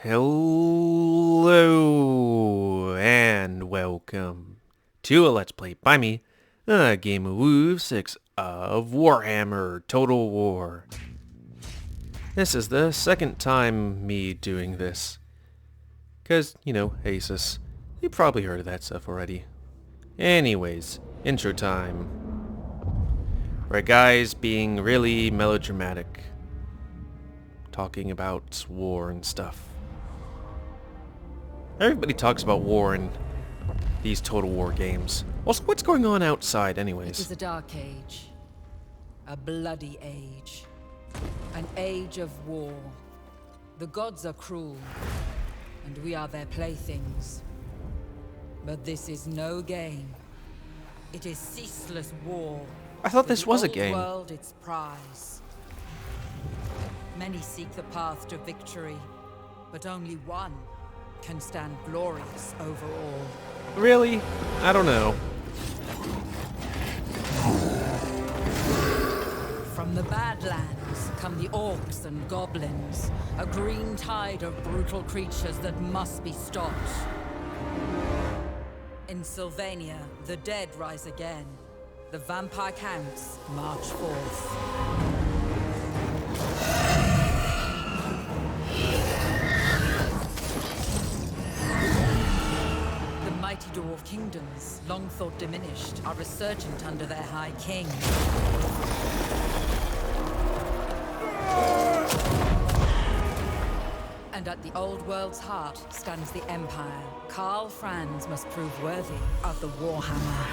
Hello and welcome to a Let's Play by me, GamerWolfSix of Warhammer Total War. This is the second time me doing this. Cause, Asus. You probably heard of that stuff already. Anyways, intro time. Right, guys being really melodramatic. Talking about war and stuff. Everybody talks about war in these Total War games. Also, what's going on outside anyways? It is a dark age. A bloody age. An age of war. The gods are cruel, and we are their playthings. But this is no game. It is ceaseless war. I thought this was a game. For the old world, its prize. Many seek the path to victory, but only one can stand glorious over all. Really? I don't know. From the Badlands come the orcs and goblins, a green tide of brutal creatures that must be stopped. In Sylvania, the dead rise again. The vampire counts march forth. The mighty Dwarf kingdoms, long thought diminished, are resurgent under their high king. And at the old world's heart stands the Empire. Karl Franz must prove worthy of the Warhammer.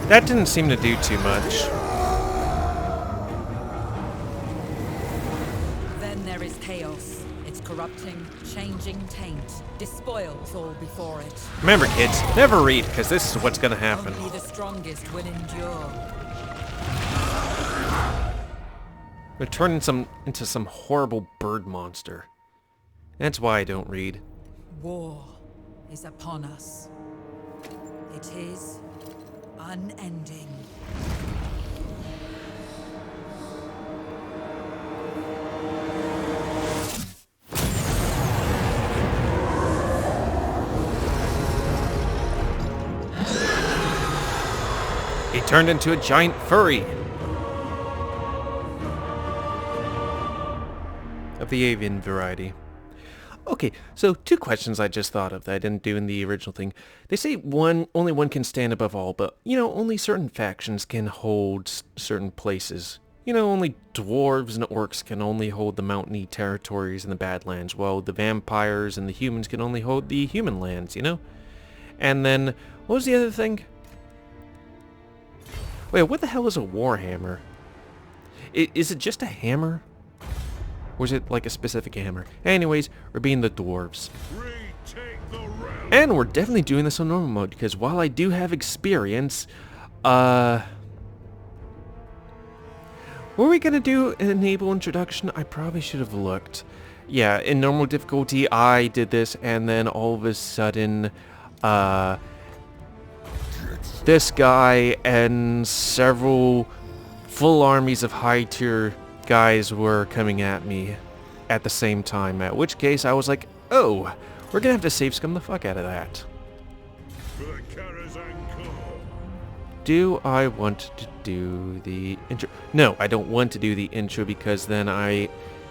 That didn't seem to do too much. Then there is chaos. Its corrupting, changing taint despoils all before it. Remember, kids, never read, because this is what's gonna happen. Only the strongest will endure. We're turning into some horrible bird monster. That's why I don't read. War is upon us. It is unending. He turned into a giant furry. Of the avian variety. Okay, so two questions I just thought of that I didn't do in the original thing. They say only one can stand above all, but, only certain factions can hold certain places. Only dwarves and orcs can only hold the mountainy territories in the Badlands, while the vampires and the humans can only hold the human lands, And then, what was the other thing? Wait, what the hell is a Warhammer? Is it just a hammer? Or is it like a specific hammer? Anyways, we're being the dwarves. And we're definitely doing this on normal mode, because while I do have experience, were we gonna do an enable introduction? I probably should have looked. Yeah, in normal difficulty, I did this, and then all of a sudden, this guy and several full armies of high tier guys were coming at me at the same time, at which case I was like, oh, we're gonna have to save scum the fuck out of that. Do I want to do the intro? No, I don't want to do the intro because then I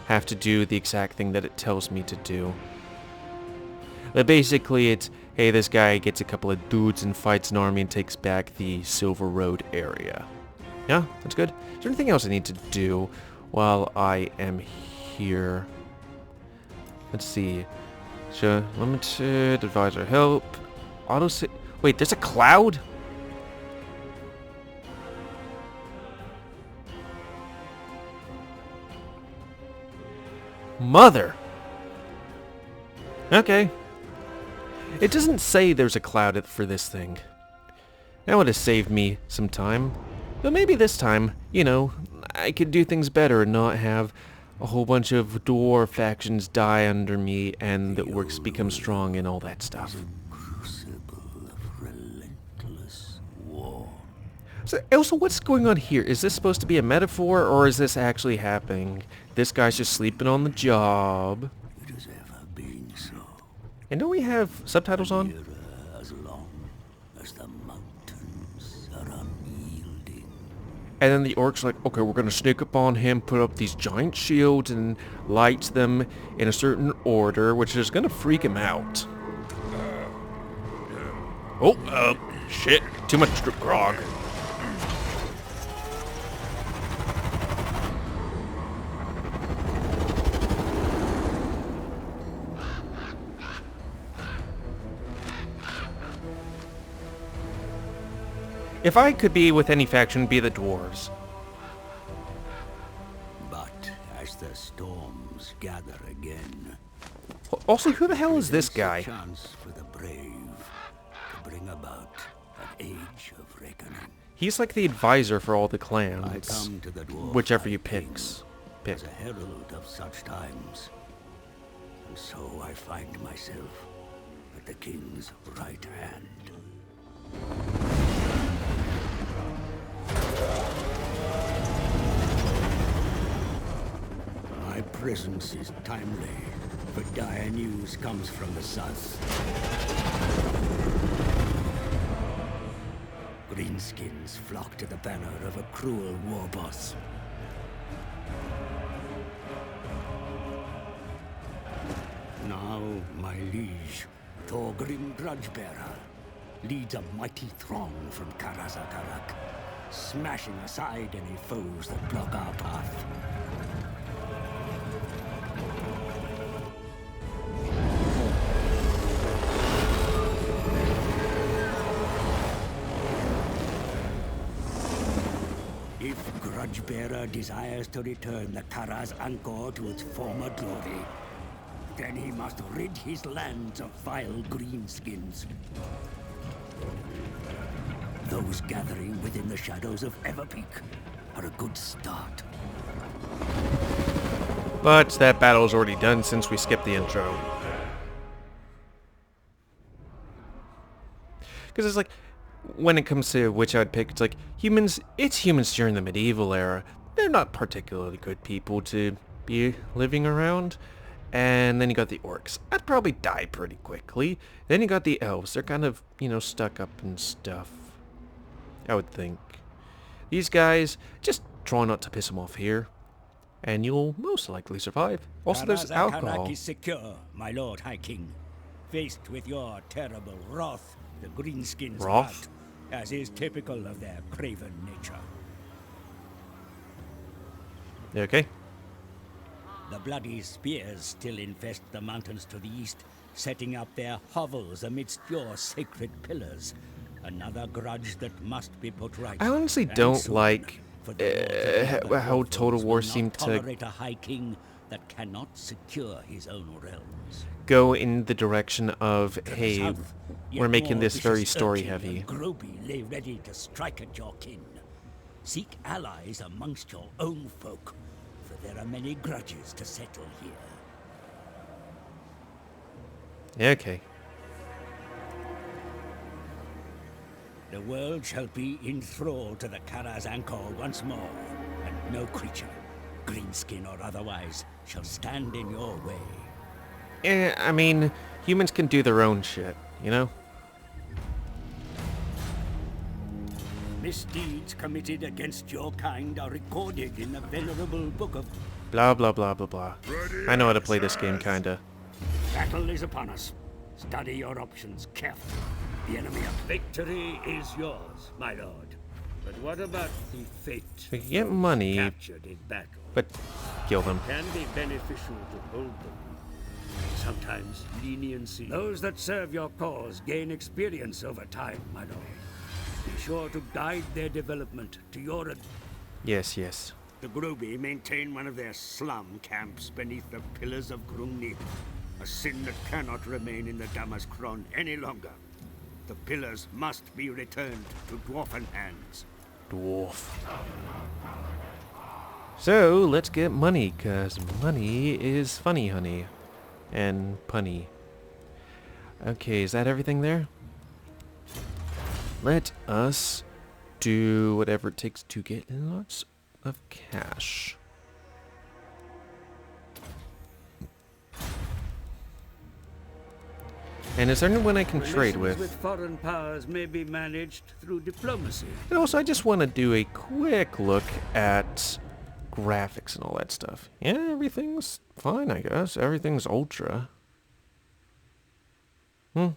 have to do the exact thing that it tells me to do. But basically it's, hey, this guy gets a couple of dudes and fights an army and takes back the Silver Road area. Yeah, that's good. Is there anything else I need to do while I am here? Let's see. So, limited, advisor help, auto save. Wait, there's a cloud? Mother! Okay. It doesn't say there's a cloud for this thing. That would have saved me some time. But maybe this time, I could do things better and not have a whole bunch of dwarf factions die under me and the orcs become strong and all that stuff. Crucible of relentless So, also, what's going on here? Is this supposed to be a metaphor, or is this actually happening? This guy's just sleeping on the job. It has ever been so. And don't we have subtitles on? Era as long as the mountains are unyielding. And then the orcs are like, okay, we're gonna sneak up on him, put up these giant shields, and light them in a certain order, which is gonna freak him out. Oh, shit. Too much grog. If I could be with any faction, it'd be the dwarves. But as the storms gather again, Also, who the hell is this presents a guy? chance for the brave to bring about an age of reckoning. He's like the advisor for all the I clans. come to the dwarf Whichever you King pick. as a herald of such times, and so I find myself at the king's right hand. My presence is timely, for dire news comes from the south. Greenskins flock to the banner of a cruel war boss. Now, my liege, Thorgrim Grudgebearer, leads a mighty throng from Karazakarak, smashing aside any foes that block our path. If Grudgebearer desires to return the Karaz Angkor to its former glory, then he must rid his lands of vile greenskins. Those gathering within the shadows of Everpeak are a good start. But that battle's already done since we skipped the intro. Because it's like, when it comes to which I would pick, it's like, humans, it's humans during the medieval era. They're not particularly good people to be living around. And then you got the orcs. I'd probably die pretty quickly. Then you got the elves. They're kind of, you know, stuck up and stuff. I would think. These guys, just try not to piss them off here. And you'll most likely survive. Also, there's alcohol. Karazakarak is secure, my lord High King. Faced with your terrible wrath, the greenskins Wrath? fight, as is typical of their craven nature. You okay? The bloody spears still infest the mountains to the east, setting up their hovels amidst your sacred pillars. Another grudge that must be put right. I honestly And don't soon, like for the Lord of how Dwarf Total will War not seemed to tolerate a High King that cannot secure his own realms. go in the direction of, To the hey, south, we're yet making more this very vicious story Urkin heavy. and Groby lay ready to strike at your kin. Seek allies amongst your own folk, for there are many grudges to settle here. Yeah, okay. The world shall be enthralled to the Karaz Angkor once more, and no creature, greenskin or otherwise, shall stand in your way. I mean, humans can do their own shit, you know? Misdeeds committed against your kind are recorded in the venerable book of... Blah, blah, blah, blah, blah. I know how to play this game, kinda. Battle is upon us. Study your options carefully. The enemy of victory is yours, my lord. But what about the fate We can get money, captured in battle? but kill them. Can be beneficial to hold them. Sometimes leniency. Those that serve your cause gain experience over time, my lord. Be sure to guide their development to your... Yes, yes. The Groby maintain one of their slum camps beneath the pillars of Grungni. A sin that cannot remain in the Damaskron any longer. The pillars must be returned to dwarfen hands. Dwarf. So, let's get money, cause money is funny, honey. And punny. Okay, is that everything there? Let us do whatever it takes to get lots of cash. And is there anyone I can trade Relations with? foreign powers may be managed through diplomacy. And also, I just want to do a quick look at graphics and all that stuff. Yeah, everything's fine, I guess. Everything's ultra. Maybe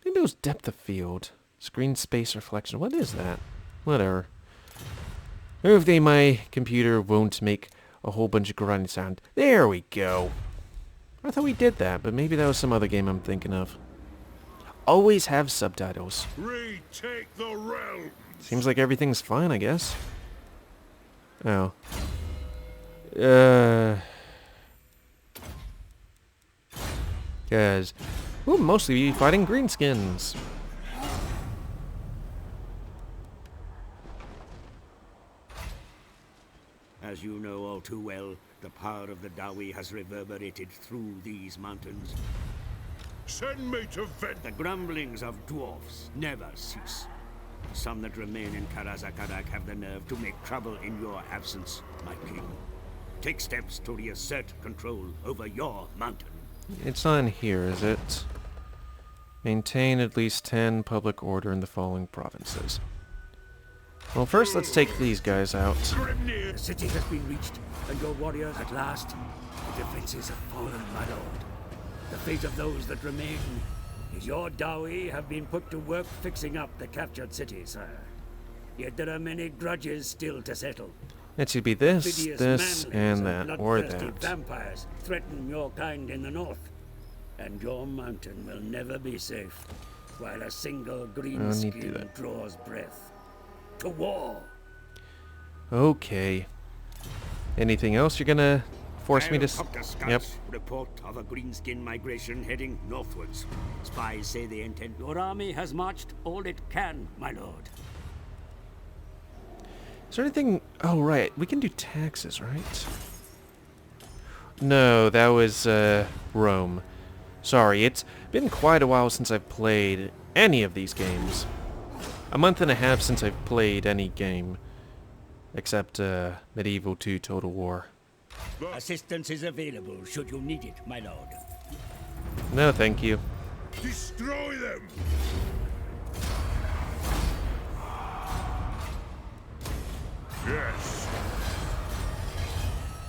it was depth of field. Screen space reflection. What is that? Whatever. Hopefully my computer won't make a whole bunch of grinding sound. There we go. I thought we did that, but maybe that was some other game I'm thinking of. Always have subtitles. Retake the realm. Seems like everything's fine, I guess. Oh. Guys, we'll mostly be fighting greenskins. As you know all too well, the power of the Dawi has reverberated through these mountains. Send me to vent. The grumblings of dwarfs never cease. Some that remain in Karazakadak have the nerve to make trouble in your absence, my king. Take steps to reassert control over your mountain. It's on here, is it? Maintain at least 10 public order in the following provinces. Well, first let's take these guys out. The city has been reached, and your warriors at last. The defenses have fallen, my lord. The fate of those that remain is your Dawi have been put to work fixing up the captured city, sire. Yet there are many grudges still to settle. It should be this, Hideous this, manlings and that, or bloodthirsty that. vampires threaten your kind in the north, and your mountain will never be safe while a single green need to do skin that. draws breath. To war! Okay. Anything else you're gonna force me to... Helicopter scouts Yep. report of a greenskin migration heading northwards. Spies say they intend... Your army has marched all it can, my lord. Is there anything... Oh, right. We can do taxes, right? No, that was, Rome. Sorry, it's been quite a while since I've played any of these games. A month and a half since I've played any game. Except, Medieval 2 Total War. Assistance is available should you need it, my lord. No, thank you. Destroy them. Yes.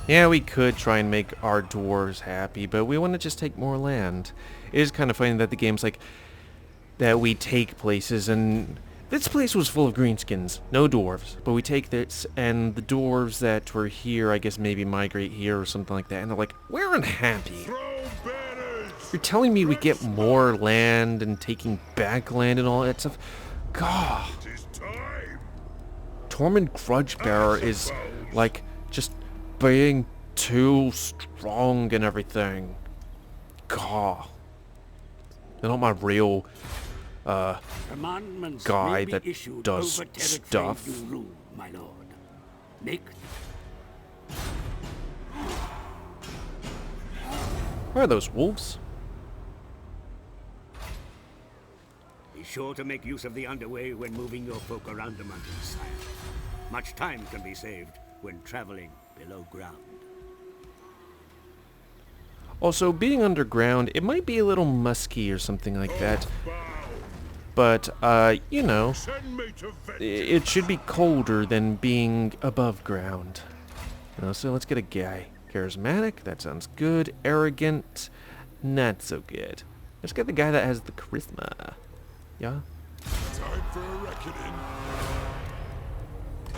Yeah, we could try and make our dwarves happy, but we want to just take more land. It is kind of funny that the game's like... that we take places and... This place was full of greenskins, no dwarves, but we take this, and the dwarves that were here, I guess maybe migrate here or something like that, and they're like, we're unhappy. Throw banners. You're telling me we get more land and taking back land and all that stuff? God. It is time. Tormund Grudgebearer is, like, just being too strong and everything. God. They're not my real... Commandments guy may be that issued does over territory stuff. you rule, my lord. Make... Where are those wolves? Be sure to make use of the underway when moving your folk around the mountains, sire. Much time can be saved when traveling below ground. Also, being underground, it might be a little musky or something like that. But, you know, Send me to vent. it should be colder than being above ground. You know, so let's get a guy. Charismatic, that sounds good. Arrogant, not so good. Let's get the guy that has the charisma. Yeah? Time for a reckoning.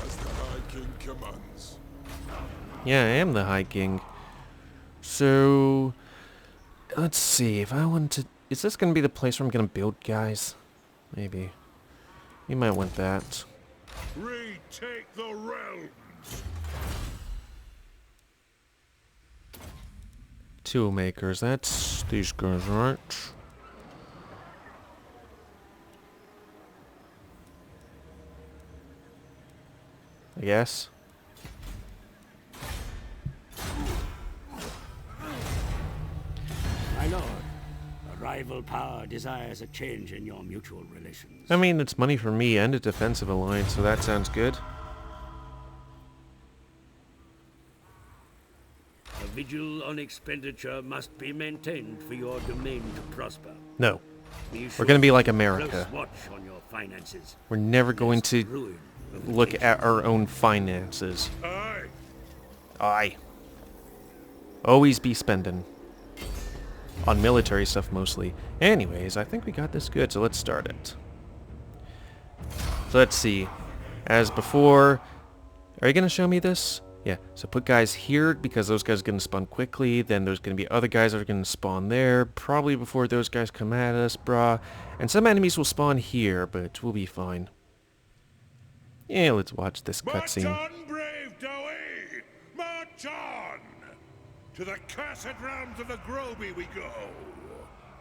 As the High King commands. Yeah, I am the High King. So, let's see, if I want to... Is this going to be the place where I'm going to build guys? Maybe. You might want that. Retake the realms. Toolmakers, that's these guys, right? I guess. My lord, a rival power desires a change in your mutual relations. I mean, it's money for me and a defensive alliance, so that sounds good. A vigil on expenditure must be maintained for your domain to prosper. No. We We're going to be like keep America. close watch on your finances. We're never going Lest to ruin look overtake at our own finances. Aye. Aye. Always be spending. On military stuff mostly. Anyways, I think we got this good, so let's start it. So let's see. As before... Are you going to show me this? Yeah, so put guys here because those guys are going to spawn quickly. Then there's going to be other guys that are going to spawn there. Probably before those guys come at us, brah. And some enemies will spawn here, but we'll be fine. Yeah, let's watch this March cutscene. on, brave Doe! March on! To the cursed realms of the Groby we go.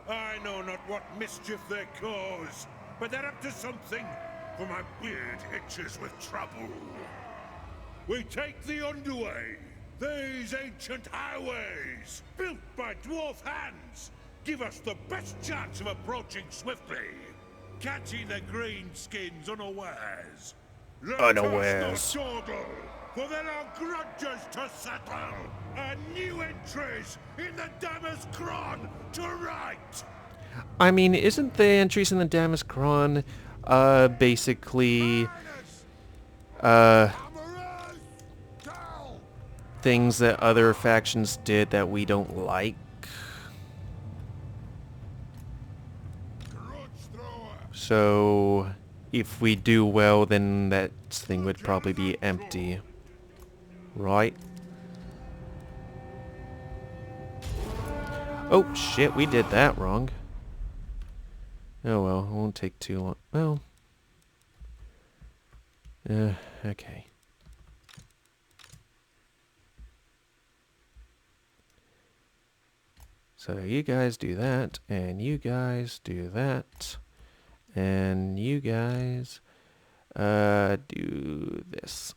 I know not what mischief they cause, but they're up to something, for my beard itches with trouble. We take the underway. These ancient highways, built by dwarf hands, give us the best chance of approaching swiftly, catching the greenskins unawares. Unawares. Let us not dawdle, for there are grudges to settle, and new entries in the Damaskron to right. I mean, isn't the entries in the Damaskron, basically, things that other factions did that we don't like? So, if we do well, then that thing would probably be empty. Right? Oh, shit, we did that wrong. Oh well, it won't take too long. Well... okay. So you guys do that, and you guys do that, and you guys do this.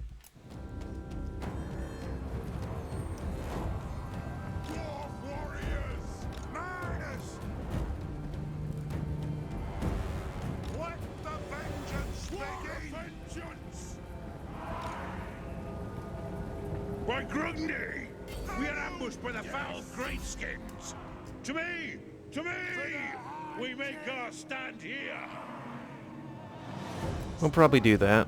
Dwarf warriors, miners! Let the vengeance begin! Vengeance! By Grugny, we are ambushed by the foul greenskins. To me! To me! We make our stand here. We'll probably do that.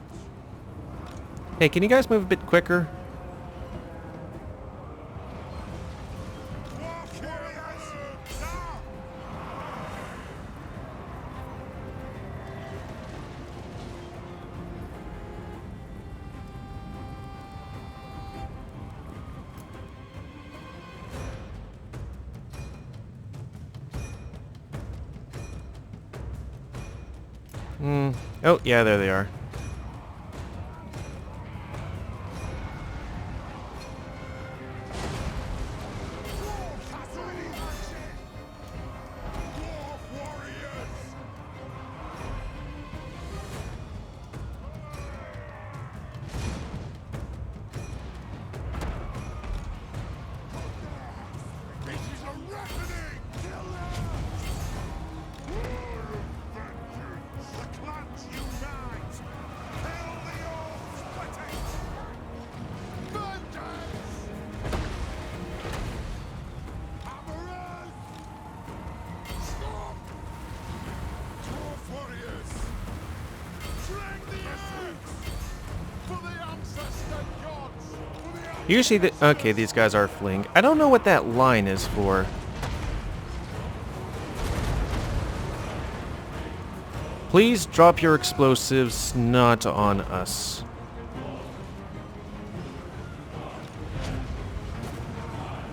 Hey, can you guys move a bit quicker? Dwarf warriors, now! Oh, yeah, there they are. Dwarf warriors! This is a reckoning! Kill them! War of vengeance! The clans unite! Kill the old splitting! Vengeance! Hammerers! Stop! Dwarf warriors! Drag the earth! For the ancestor gods! For the Usually, okay, these guys are fleeing. I don't know what that line is for. Please drop your explosives not on us.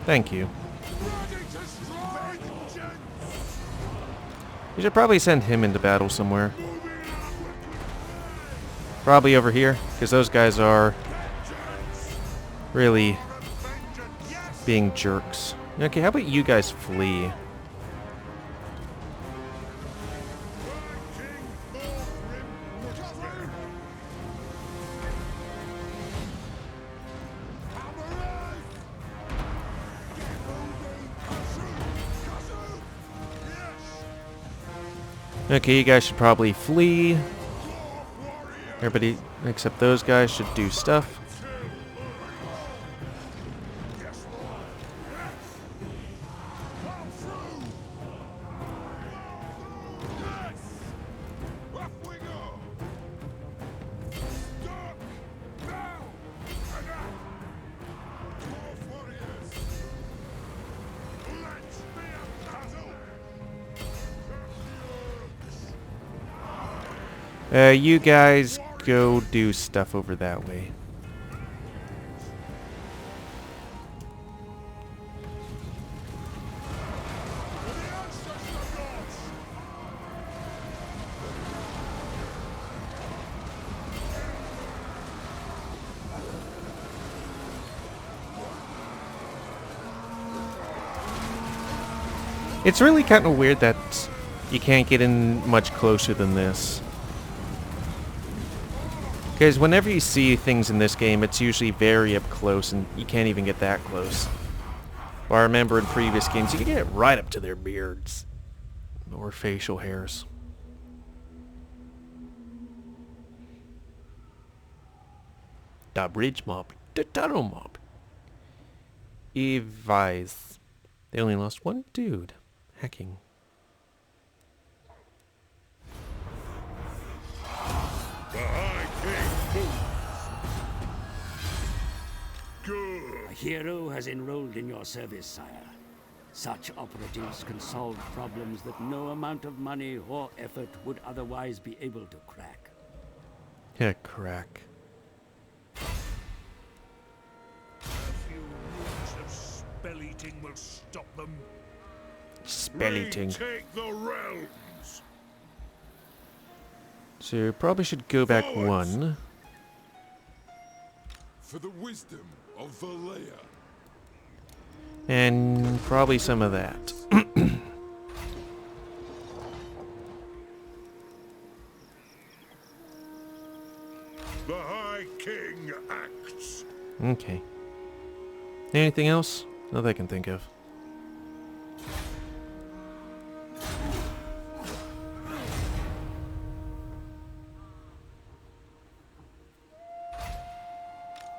Thank you. ready to strike! Vengeance! We should probably send him into battle somewhere. Moving onward! Probably over here, because those guys are Vengeance! really Vengeance! Yes! being jerks. Okay, how about you guys flee? King Thorgrim Woodspin! Hammerers! Get moving! Kazoo! Kazoo! Yes! Okay, you guys should probably flee. Everybody except those guys should do stuff. You guys go do stuff over that way. It's really kind of weird that you can't get in much closer than this. Because whenever you see things in this game, it's usually very up close, and you can't even get that close. Well, I remember in previous games, you could get right up to their beards. Or facial hairs. The bridge mob. The tunnel mob. Evise. They only lost one dude. Hacking. A hero has enrolled in your service, sire. Such operatives can solve problems that no amount of money or effort would otherwise be able to crack. Yeah, crack. A few rules of spell eating will stop them. Spell eating. Take the realms. So you probably should go back one. For the wisdom of Valea. And probably some of that. The High King acts. Okay. Anything else? Not that I can think of.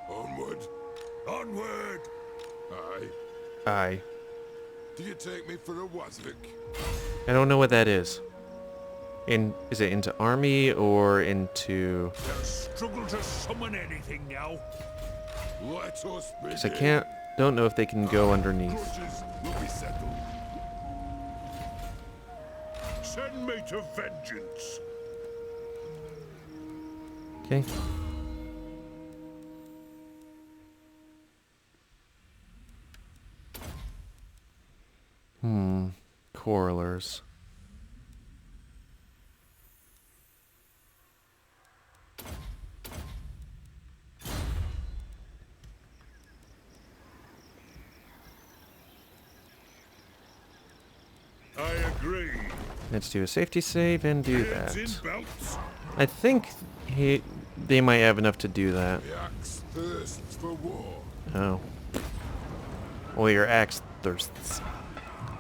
Onward. Onward. Aye. Aye. Do you take me for a Wazvik? I don't know what that is. Is it into army or into... They'll struggle to summon anything now. Let us begin. Because I don't know if they can go underneath. Grudges will be settled. Send me to vengeance. Okay. Corallers. I agree. Let's do a safety save and do Heads in that. belts. I think they might have enough to do that. The axe thirsts for war. Oh. Well, your axe thirsts.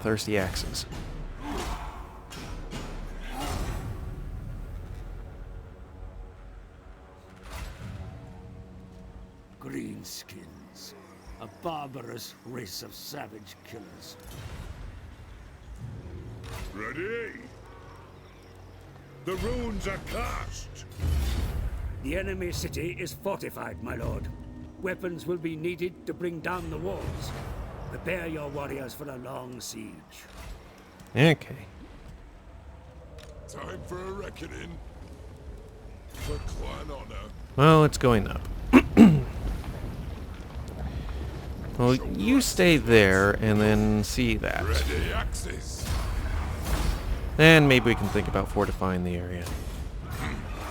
Thirsty axes. Greenskins, a barbarous race of savage killers. Ready? The runes are cast. The enemy city is fortified, my lord. Weapons will be needed to bring down the walls. Prepare your warriors for a long siege. Okay. Time for a reckoning. For clan honor. Well, it's going up. Well, you stay there and then see that. Ready axes. Then maybe we can think about fortifying the area.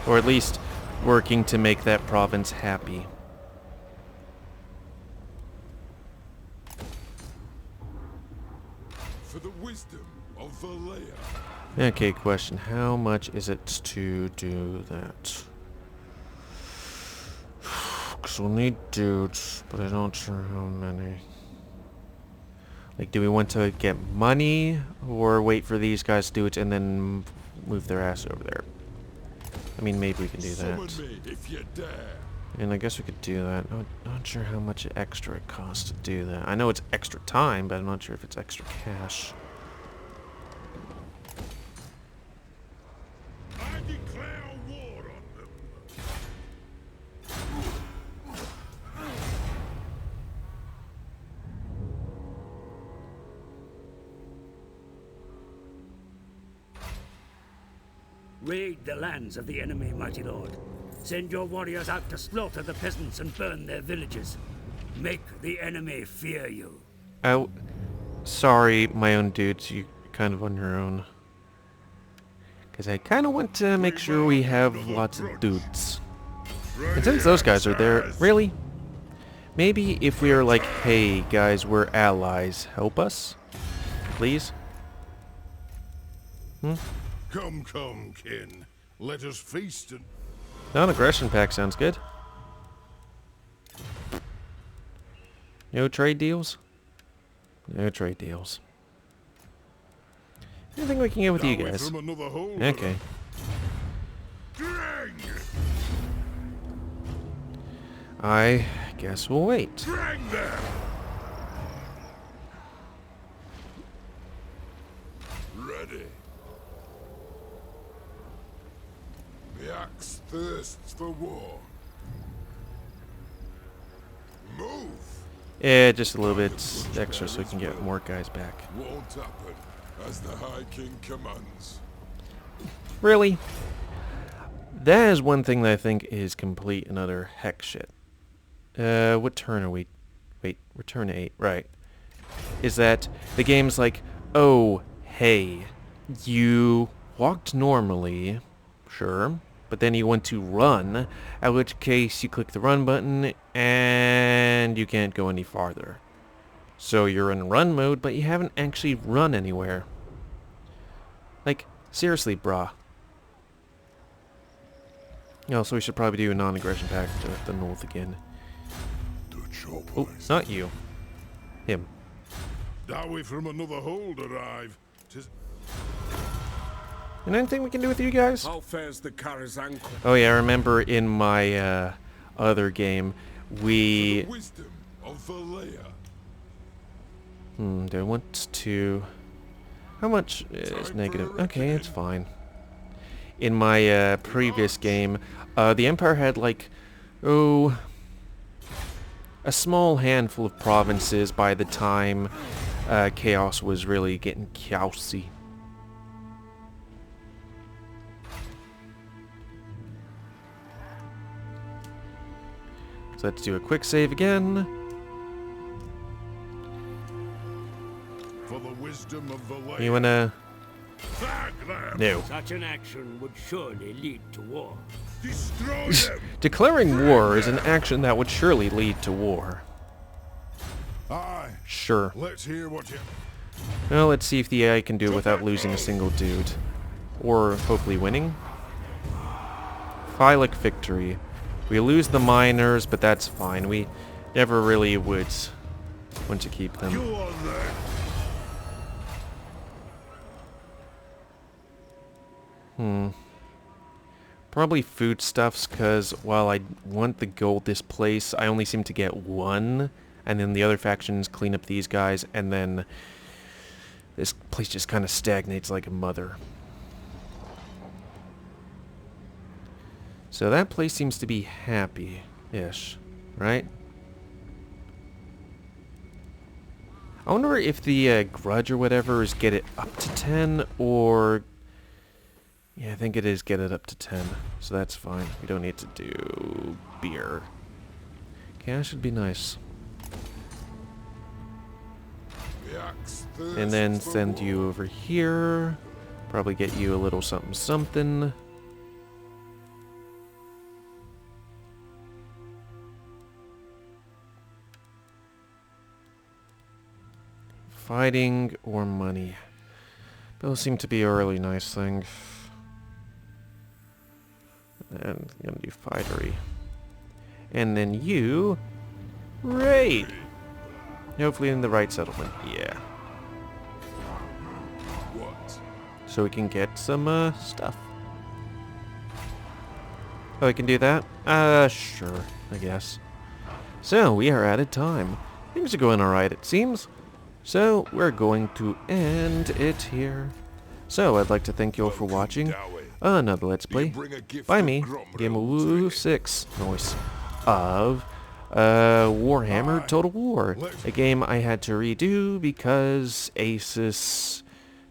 Or at least working to make that province happy. For the wisdom of Valea. Okay, question. How much is it to do that? Because we'll need dudes, but I'm not sure how many. Like, do we want to get money or wait for these guys to do it and then move their ass over there. I mean, maybe we can do that. Summon me if you dare. And I guess we could do that. I'm not sure how much extra it costs to do that. I know it's extra time, but I'm not sure if it's extra cash. I declare war on them. Raid the lands of the enemy, mighty lord. Send your warriors out to slaughter the peasants and burn their villages. Make the enemy fear you. Oh, sorry, my own dudes. You kind of on your own. Because I kind of want to make sure we have lots of dudes. And since those guys are there, really? Maybe if we are like, hey guys, we're allies, help us? Please? Come, come, kin. Let us feast and... Non-aggression pack sounds good. No trade deals? No trade deals. Anything we can get with you guys? From another hole, Okay. Drang! I guess we'll wait. Drang them! Ready. The axe thirsts for war. Move! Yeah, just a little bit extra so we can get more guys back. Won't happen, as the High King commands. Really? That is one thing that I think is complete and utter heck shit. What turn are we? Wait, we're turn 8, right. Is that the game's like, oh, hey, you walked normally, sure, but then you want to run, at which case you click the run button and you can't go any farther. So you're in run mode, but you haven't actually run anywhere. Like, seriously, brah. Oh, so we should probably do a non-aggression pact to the north again. Oh, not you. Him. Dowie from another hold arrive. And anything we can do with you guys? How fares the Karazanko? Oh yeah, I remember in my other game, we... Wisdom of Valea. do I want to... How much is negative? Okay, it's fine. In my previous game, the Empire had like, oh, a small handful of provinces by the time Chaos was really getting chaosy. So let's do a quick save again. For the wisdom of Valea. You wanna... Flag them. No. Such an action would surely lead to war. Destroy them. Declaring war is an action that would surely lead to war. Aye. Sure. Let's hear what you... Well, let's see if the AI can do it without losing a single dude. Or hopefully winning. Phylic victory. We lose the miners, but that's fine. We never really would want to keep them. You on there. Probably foodstuffs, because while I want the gold this place, I only seem to get one. And then the other factions clean up these guys, and then this place just kind of stagnates like a mother. So that place seems to be happy-ish, right? I wonder if the grudge or whatever is get it up to 10, or... Yeah, I think it is get it up to 10, so that's fine. We don't need to do beer. Cash should be nice. And then send you over here. Probably get you a little something something. Fighting or money. Those seem to be a really nice thing. And I'm gonna do fightery. And then you... raid! Hopefully in the right settlement. Yeah. What? so we can get some stuff. Oh, I can do that? Sure, I guess. So, we are out of time. Things are going alright, it seems. So, we're going to end it here. So, I'd like to thank you all for watching another Let's Play by me, GamerWolfSix, noise, of Warhammer Total War, a game I had to redo because Asus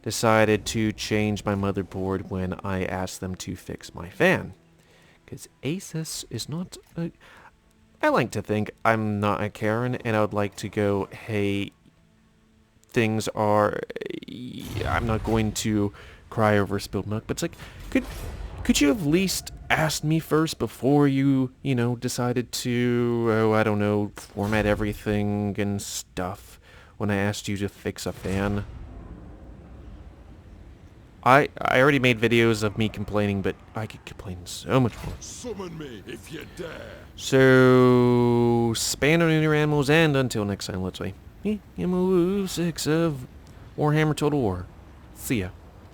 decided to change my motherboard when I asked them to fix my fan. Because Asus is not a... I like to think I'm not a Karen, and I would like to go, hey, things are... I'm not going to cry over spilled milk, but it's like, could you have at least asked me first before you know, decided to, oh, I don't know, format everything and stuff when I asked you to fix a fan? I already made videos of me complaining, but I could complain so much more. Summon me if you dare. So, span on your animals, and until next time, let's play GamerWolfSix of Warhammer Total War. See ya.